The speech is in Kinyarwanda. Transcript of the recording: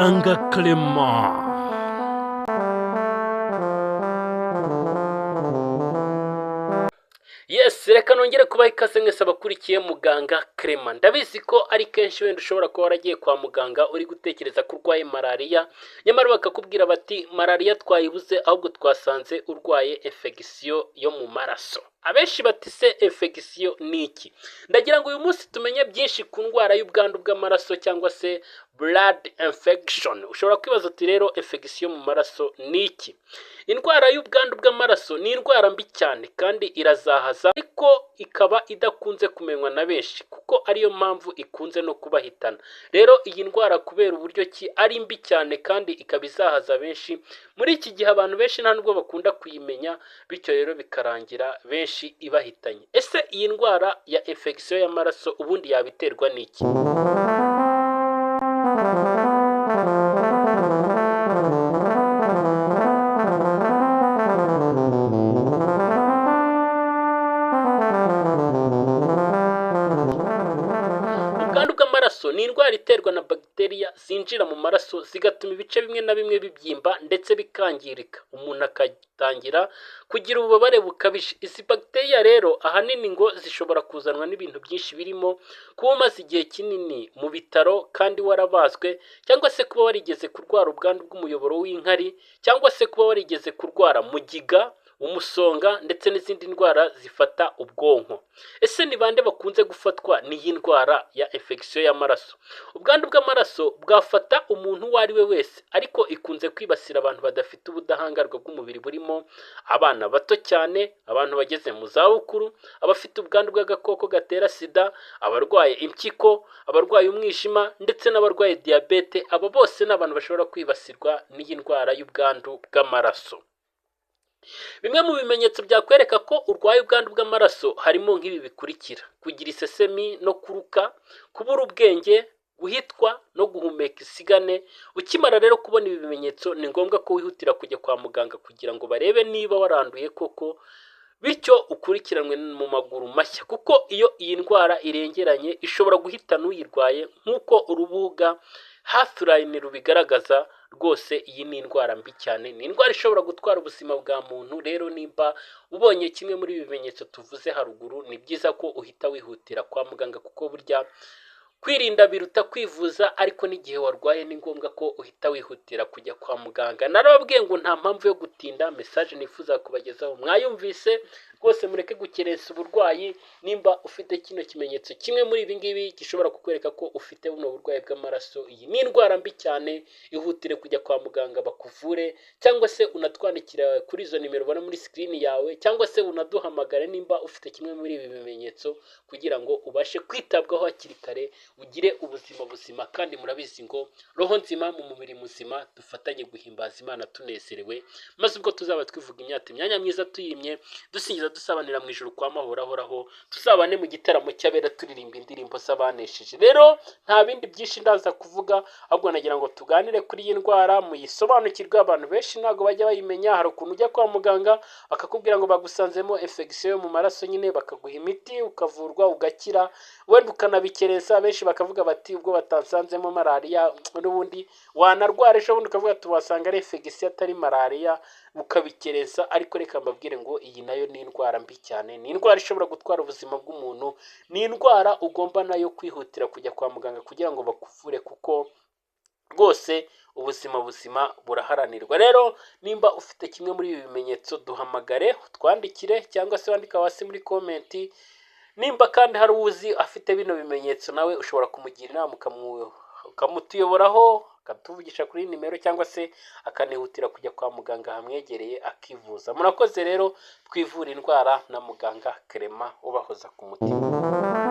muganga Clement. Yes, reka nongere kubaha ikaze mwese abakurikiye muganga Clement. Ndabizi ko ari kenshi wenda ushobora kuba waragiye kwa muganga uri gutekereza ko urwaye malariya, nyamara bakakubwira bati malariya twayibuze ahubwo twasanze urwaye infection yo mu maraso. Abenshi bati se infection ni iki? Ndagira ngo uyu munsi tumenye byinshi ku ndwara y'ubwandu bw'amaraso cyangwa se blood infection. Ushobora kwibaza uti rero infection mu maraso ni iki? Indwara y'ubwandu bw'amaraso ni indwara mbi cyane kandi irazahaza, ariko ikaba idakunze kumenywa na benshi kuko ariyo mpamvu ikunze no kubahitana. Rero iyi ndwara kubera uburyo ki ari mbi cyane kandi ikaba izahaza benshi, muri iki gihe abantu benshi nta nubwo bakunda kuyimenya, bityo rero bikarangira benshi ibahitanye. Ese iyi ndwara ya infection y'amaraso ubundi yabiterwa n'iki? Ubwandu bw'amaraso ni indwara iterwa na bagiteri zinjira mu maraso zigatuma ibice bimwe na bimwe bibyimba ndetse bikangirika, umuntu akatangira kugira ububabare bukabije. Izi bagiteri rero ahanini ngo zishobora kuzanwa n'ibintu byinshi birimo kuba umaze igihe kinini mu bitaro kandi warabazwe, cyangwa se kuba warigeze kurwara ubwandu bw'umuyoboro w'inkari, cyangwa se kuba warigeze kurwara mugiga, umusonga ndetse n'izindi ndwara zifata ubwonko. Ese ni bande bakunze gufatwa n'iyi ndwara ya infection y'amaraso? Ubwandu bw'amaraso bwafata umuntu uwo ari we wese, ariko ikunze kwibasira abantu badafite ubudahangarwa bw'umubiri burimo abana bato cyane, abantu bageze mu zabukuru, abafite ubwandu bw'agakoko gatera sida, abarwaye impyiko, abarwaye umwijima ndetse n'abarwaye diyabete. Abo bose ni abantu bashobora kwibasirwa n'iyi ndwara y'ubwandu bw'amaraso. Bimwe mu bimenyetso byakwereka ko urwaye ubwandu bw'amaraso harimo nk'ibi bikurikira: kugira isesemi no kuruka, kubura ubwenge, guhitwa no guhumeka isigane. Ukimara rero kubona ibi bimenyetso ni ngombwa ko wihutira kujya kwa muganga kugira ngo barebe niba waranduye koko, bityo ukurikiranwe mu maguru mashya, kuko iyo iyi ndwara irengeranye ishobora guhitana uyirwaye nk'uko urubuga Healthline rubigaragaza. Rwose iyi ni indwara mbi cyane, ni indwara ishobora gutwara ubuzima bwa muntu. Rero nimba ubonye kimwe muri ibi bimenyetso tuvuze haruguru, ni byiza ko uhita wihutira kwa muganga, kuko burya kwirinda biruta kwivuza, ariko n'igihe warwaye ni ngombwa ko uhita wihutira kujya kwa muganga. Narababwiye ngo nta mpamvu yo gutinda. Message nifuza kubagezaho mwayumvise, rwose mureke gukerensa uburwayi. Nimba ufite kino kimenyetso kimwe muri ibi ngibi gishobora kukwereka ko ufite buno burwayi bw'amaraso, iyi ni indwara mbi cyane, ihutire kujya kwa muganga bakuvure, cyangwa se unatwandikira kuri izo nimero ubona muri screen yawe, cyangwa se unaduhamagare nimba ufite kimwe muri ibi bimenyetso, kugira ngo ubashe kwitabwaho hakiri kare, ugire ubuzima buzima. Kandi murabizi ngo roho nzima mu mubiri muzima, dufatanye guhimbaza Imana tunezerewe, maze ubwo tuzaba twivuga imyanya myiza tuyimye, dusingiza dusabanira mu ijuru kwa mahoro ahoraho, tuzabane mu gitaramo cy'abera turirimba indirimbo z'abanesheje. Rero nta bindi byinshi ndaza kuvuga, ahubwo nagira ngo tuganire kuri iyi ndwara muyisobanukirwe. Abantu benshi ntabwo bajya bayimenya. Hari ukuntu ujya kwa muganga akakubwira ngo bagusanzemo infection yo mu maraso, nyine bakaguha imiti ukavurwa ugakira, wenda ukanabikerensa. Benshi bakavuga bati ubwo batansanzemo malariya n'ubundi wanarwara ejo bundi ukavuga tuwasanga ari infection atari malariya, ukabikerensa. Ariko reka mbabwire ngo iyi nayo ni indwara mbi cyane, ni indwara ishobora gutwara ubuzima bw'umuntu, ni indwara ugomba nayo kwihutira kujya kwa muganga kugira ngo bakuvure, kuko rwose ubuzima buzima buraharanirwa. Rero nimba ufite kimwe muri ibi bimenyetso, duhamagare utwandikire, cyangwa se wandika hasi muri comment. Nimba kandi hari uzi afite bino bimenyetso, nawe ushobora kumugira inama ukamutuyoboraho, akatuvugisha kuri nimero, cyangwa se akanihutira kujya kwa muganga hamwegereye akivuza. Murakoze rero, twivura indwara na muganga Clement ubahoza ku mutima.